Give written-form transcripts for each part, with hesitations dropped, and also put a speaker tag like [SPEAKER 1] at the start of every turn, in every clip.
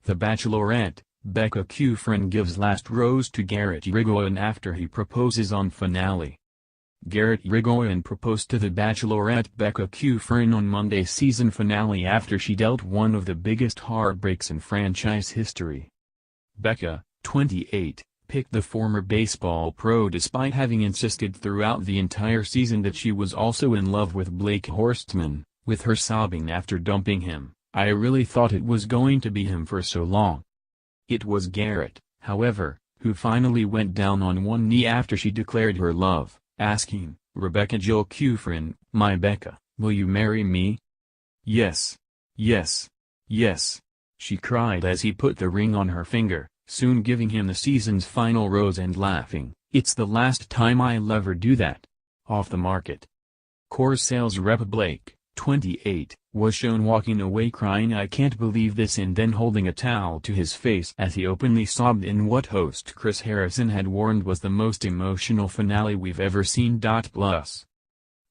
[SPEAKER 1] The Bachelorette, Becca Kufrin gives last rose to Garrett Yrigoyen after he proposes on finale. Garrett Yrigoyen proposed to the Bachelorette Becca Kufrin on Monday's season finale after she dealt one of the biggest heartbreaks in franchise history. Becca, 28, picked the former baseball pro despite having insisted throughout the entire season that she was also in love with Blake Horstmann, with her sobbing after dumping him. "I really thought it was going to be him for so long." It was Garrett, however, who finally went down on one knee after she declared her love, asking, "Rebecca Jill Kufrin, my Becca, will you marry me?" "Yes. Yes. Yes," she cried as he put the ring on her finger, soon giving him the season's final rose and laughing, "It's the last time I'll ever do that." Off the market. Coors sales rep Blake, 28, was shown walking away crying "I can't believe this" and then holding a towel to his face as he openly sobbed in what host Chris Harrison had warned was the most emotional finale we've ever seen. Plus,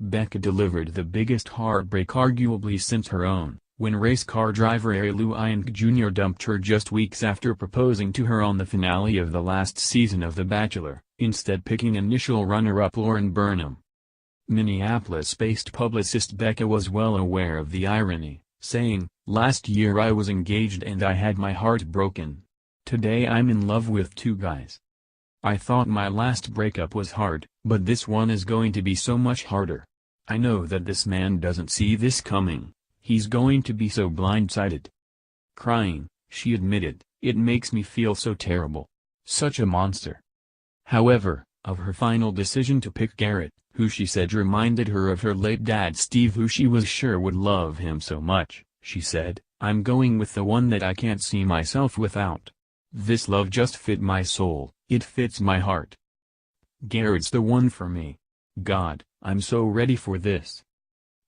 [SPEAKER 1] Becca delivered the biggest heartbreak arguably since her own, when race car driver Garrett Yrigoyen Jr. dumped her just weeks after proposing to her on the finale of the last season of The Bachelor, instead picking initial runner-up Lauren Burnham. Minneapolis-based publicist Becca was well aware of the irony, saying, "Last year I was engaged and I had my heart broken. Today I'm in love with two guys. I thought my last breakup was hard, but this one is going to be so much harder. I know that this man doesn't see this coming. He's going to be so blindsided." Crying, she admitted, "It makes me feel so terrible. Such a monster." However, of her final decision to pick Garrett, who she said reminded her of her late dad Steve, who she was sure would love him so much, she said, "I'm going with the one that I can't see myself without. This love just fit my soul, it fits my heart. Garrett's the one for me. God, I'm so ready for this."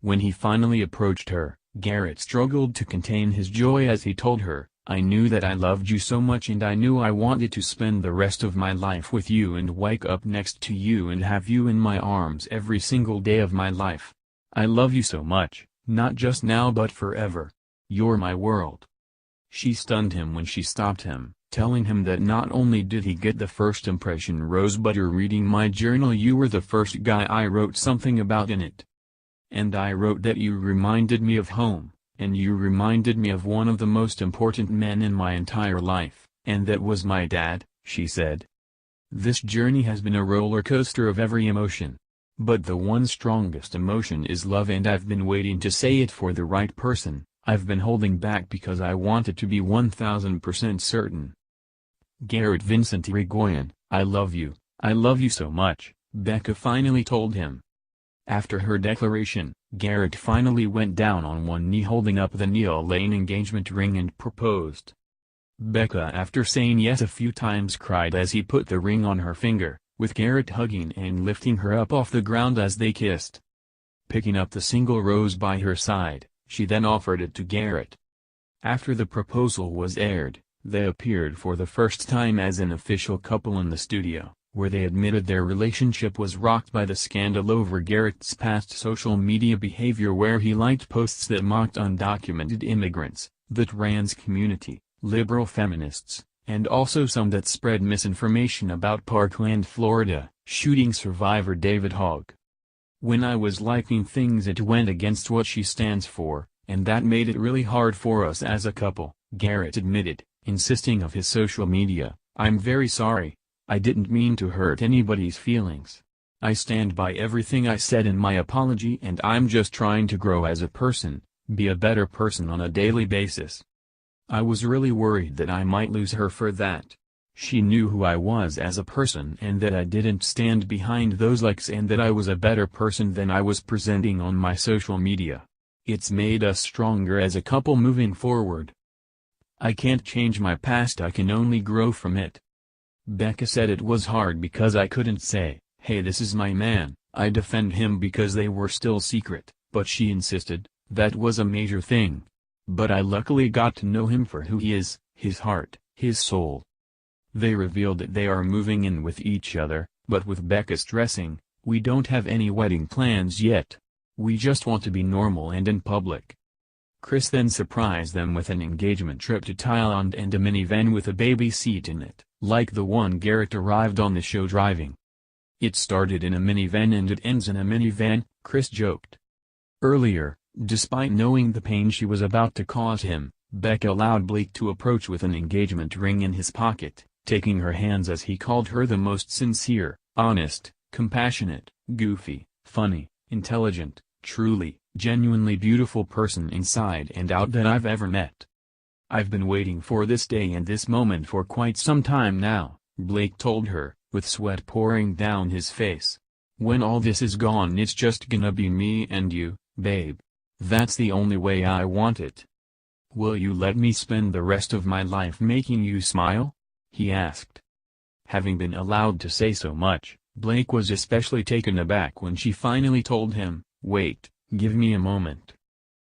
[SPEAKER 1] When he finally approached her, Garrett struggled to contain his joy as he told her, "I knew that I loved you so much and I knew I wanted to spend the rest of my life with you and wake up next to you and have you in my arms every single day of my life. I love you so much, not just now but forever. You're my world." She stunned him when she stopped him, telling him that not only did he get the first impression rose but you're reading my journal, you were the first guy I wrote something about in it. And I wrote that you reminded me of home. And you reminded me of one of the most important men in my entire life, and that was my dad," she said. "This journey has been a roller coaster of every emotion. But the one strongest emotion is love, and I've been waiting to say it for the right person. I've been holding back because I wanted to be 1000% certain." Garrett Vincent Yrigoyen, I love you so much," Becca finally told him. After her declaration, Garrett finally went down on one knee holding up the Neil Lane engagement ring and proposed. Becca, after saying yes a few times, cried as he put the ring on her finger, with Garrett hugging and lifting her up off the ground as they kissed. Picking up the single rose by her side, she then offered it to Garrett. After the proposal was aired, they appeared for the first time as an official couple in the studio, where they admitted their relationship was rocked by the scandal over Garrett's past social media behavior, where he liked posts that mocked undocumented immigrants, the trans community, liberal feminists, and also some that spread misinformation about Parkland, Florida, shooting survivor David Hogg. "When I was liking things it went against what she stands for, and that made it really hard for us as a couple," Garrett admitted, insisting of his social media, "I'm very sorry. I didn't mean to hurt anybody's feelings. I stand by everything I said in my apology, and I'm just trying to grow as a person, be a better person on a daily basis. I was really worried that I might lose her for that. She knew who I was as a person and that I didn't stand behind those likes and that I was a better person than I was presenting on my social media. It's made us stronger as a couple moving forward. I can't change my past, I can only grow from it." Becca said, "It was hard because I couldn't say, hey, this is my man, I defend him, because they were still secret, but she insisted, that was a major thing. But I luckily got to know him for who he is, his heart, his soul." They revealed that they are moving in with each other, but with Becca stressing, "We don't have any wedding plans yet. We just want to be normal and in public." Chris then surprised them with an engagement trip to Thailand and a minivan with a baby seat in it, like the one Garrett arrived on the show driving. "It started in a minivan and it ends in a minivan," Chris joked. Earlier, despite knowing the pain she was about to cause him, Becca allowed Blake to approach with an engagement ring in his pocket, taking her hands as he called her the most sincere, honest, compassionate, goofy, funny, intelligent, truly, genuinely beautiful person inside and out that I've ever met. "I've been waiting for this day and this moment for quite some time now," Blake told her, with sweat pouring down his face. "When all this is gone it's just gonna be me and you, babe. That's the only way I want it." "Will you let me spend the rest of my life making you smile?" he asked. Having been allowed to say so much, Blake was especially taken aback when she finally told him, "Wait, give me a moment."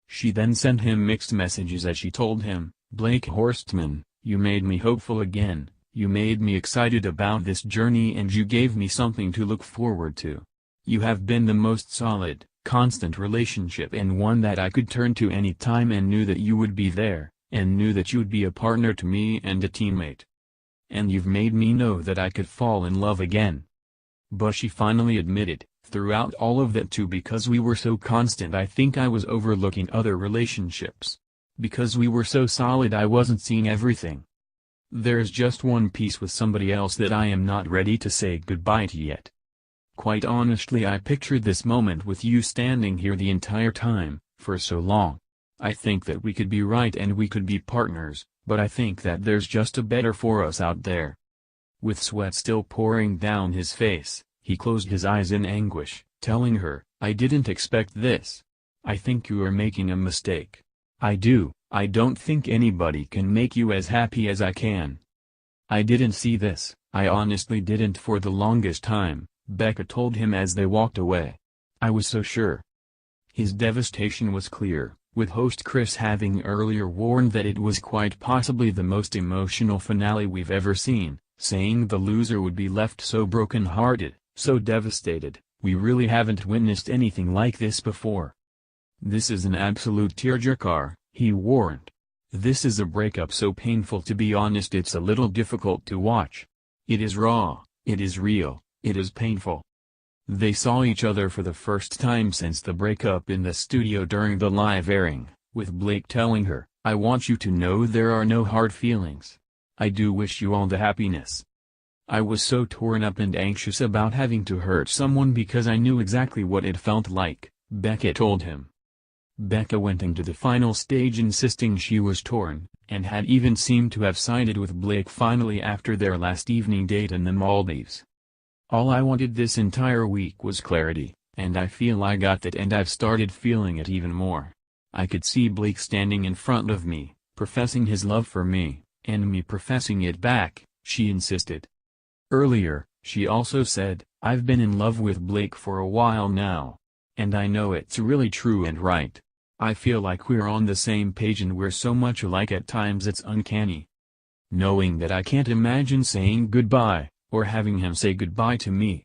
[SPEAKER 1] She then sent him mixed messages as she told him, "Blake Horstman, you made me hopeful again, you made me excited about this journey and you gave me something to look forward to. You have been the most solid, constant relationship and one that I could turn to any time and knew that you would be there, and knew that you'd be a partner to me and a teammate. And you've made me know that I could fall in love again." But she finally admitted, throughout all of that too, because we were so constant I think I was overlooking other relationships. Because we were so solid I wasn't seeing everything. There's just one piece with somebody else that I am not ready to say goodbye to yet. Quite honestly I pictured this moment with you standing here the entire time, for so long. I think that we could be right and we could be partners, but I think that there's just a better for us out there. With sweat still pouring down his face, he closed his eyes in anguish, telling her, "I didn't expect this. I think you are making a mistake. I don't think anybody can make you as happy as I can. I didn't see this, I honestly didn't for the longest time," Becca told him as they walked away. "I was so sure." His devastation was clear, with host Chris having earlier warned that it was quite possibly the most emotional finale we've ever seen, saying the loser would be left so broken-hearted, so devastated, "We really haven't witnessed anything like this before. This is an absolute tearjerker," he warned. "This is a breakup so painful, to be honest it's a little difficult to watch. It is raw, it is real, it is painful." They saw each other for the first time since the breakup in the studio during the live airing, with Blake telling her, "I want you to know there are no hard feelings. I do wish you all the happiness. I was so torn up and anxious about having to hurt someone because I knew exactly what it felt like," Becca told him. Becca went into the final stage insisting she was torn, and had even seemed to have sided with Blake finally after their last evening date in the Maldives. "All I wanted this entire week was clarity, and I feel I got that, and I've started feeling it even more. I could see Blake standing in front of me, professing his love for me, and me professing it back," she insisted. Earlier, she also said, "I've been in love with Blake for a while now. And I know it's really true and right. I feel like we're on the same page and we're so much alike at times it's uncanny. Knowing that I can't imagine saying goodbye, or having him say goodbye to me."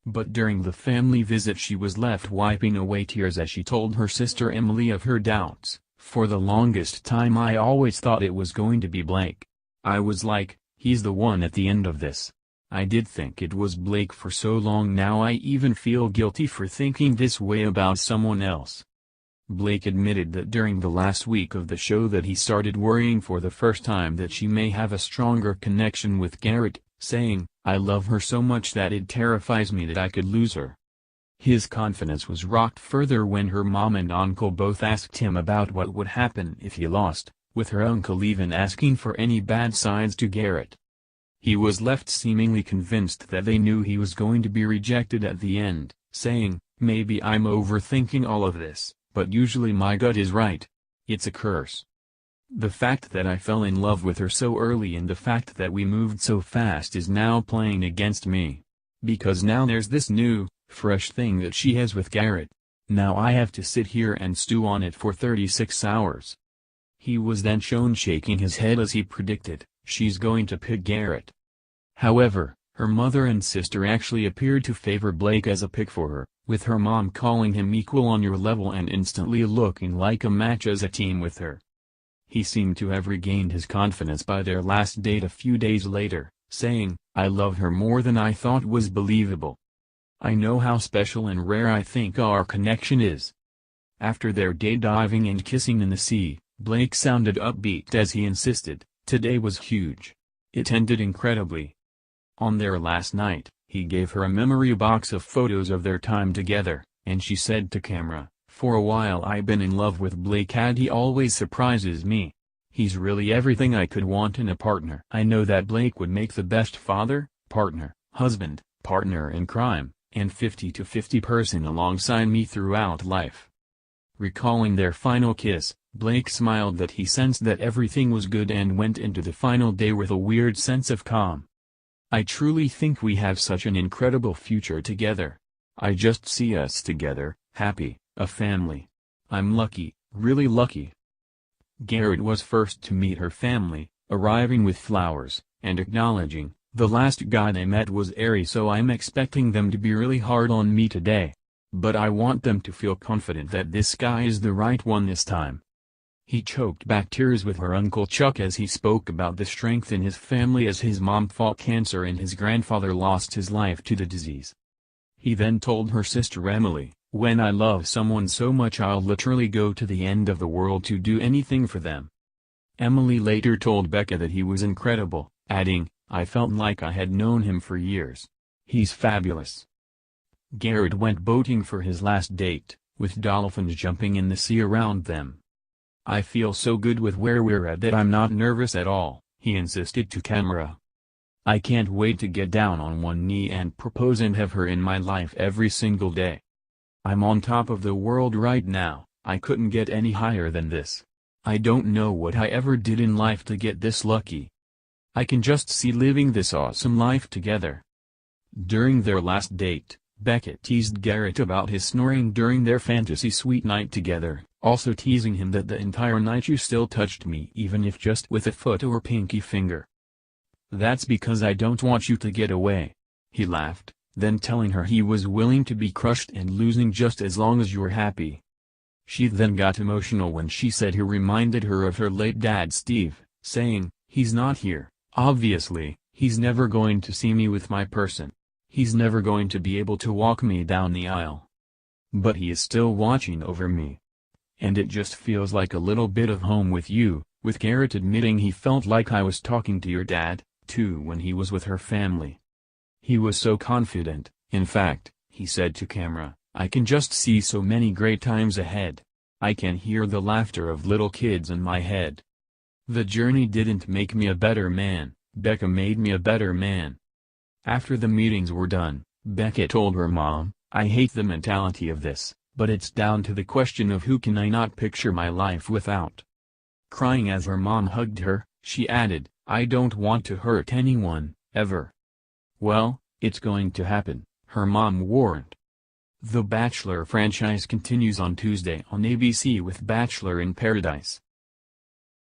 [SPEAKER 1] But during the family visit she was left wiping away tears as she told her sister Emily of her doubts. "For the longest time I always thought it was going to be Blake. I was like, he's the one at the end of this. I did think it was Blake for so long now I even feel guilty for thinking this way about someone else." Blake admitted that during the last week of the show that he started worrying for the first time that she may have a stronger connection with Garrett, saying, "I love her so much that it terrifies me that I could lose her." His confidence was rocked further when her mom and uncle both asked him about what would happen if he lost, with her uncle even asking for any bad sides to Garrett. He was left seemingly convinced that they knew he was going to be rejected at the end, saying, "Maybe I'm overthinking all of this, but usually my gut is right. It's a curse. The fact that I fell in love with her so early and the fact that we moved so fast is now playing against me. Because now there's this new, fresh thing that she has with Garrett. Now I have to sit here and stew on it for 36 hours. He was then shown shaking his head as he predicted, "She's going to pick Garrett." However, her mother and sister actually appeared to favor Blake as a pick for her, with her mom calling him equal on your level and instantly looking like a match as a team with her. He seemed to have regained his confidence by their last date a few days later, saying, "I love her more than I thought was believable. I know how special and rare I think our connection is." After their day diving and kissing in the sea, Blake sounded upbeat as he insisted, "Today was huge. It ended incredibly." On their last night, he gave her a memory box of photos of their time together, and she said to camera, "For a while I've been in love with Blake and he always surprises me. He's really everything I could want in a partner. I know that Blake would make the best father, partner, husband, partner in crime, and 50-50 person alongside me throughout life." Recalling their final kiss, Blake smiled that he sensed that everything was good and went into the final day with a weird sense of calm. "I truly think we have such an incredible future together. I just see us together, happy, a family. I'm lucky, really lucky." Garrett was first to meet her family, arriving with flowers, and acknowledging, "The last guy they met was airy, so I'm expecting them to be really hard on me today. But I want them to feel confident that this guy is the right one this time." He choked back tears with her Uncle Chuck as he spoke about the strength in his family as his mom fought cancer and his grandfather lost his life to the disease. He then told her sister Emily, "When I love someone so much I'll literally go to the end of the world to do anything for them." Emily later told Becca that he was incredible, adding, "I felt like I had known him for years. He's fabulous." Garrett went boating for his last date, with dolphins jumping in the sea around them. "I feel so good with where we're at that I'm not nervous at all," he insisted to camera. "I can't wait to get down on one knee and propose and have her in my life every single day. I'm on top of the world right now, I couldn't get any higher than this. I don't know what I ever did in life to get this lucky. I can just see living this awesome life together." During their last date, Becca teased Garrett about his snoring during their fantasy suite night together, also teasing him that the entire night "You still touched me even if just with a foot or pinky finger. That's because I don't want you to get away." He laughed, then telling her he was willing to be crushed and losing just as long as you're happy. She then got emotional when she said he reminded her of her late dad Steve, saying, "He's not here, obviously, he's never going to see me with my person. He's never going to be able to walk me down the aisle. But he is still watching over me. And it just feels like a little bit of home with you," with Garrett admitting he felt like "I was talking to your dad, too," when he was with her family. He was so confident, in fact, he said to camera, "I can just see so many great times ahead. I can hear the laughter of little kids in my head. The journey didn't make me a better man, Becca made me a better man." After the meetings were done, Becca told her mom, "I hate the mentality of this, but it's down to the question of who can I not picture my life without." Crying as her mom hugged her, she added, "I don't want to hurt anyone, ever." "Well, it's going to happen," her mom warned. The Bachelor franchise continues on Tuesday on ABC with Bachelor in Paradise.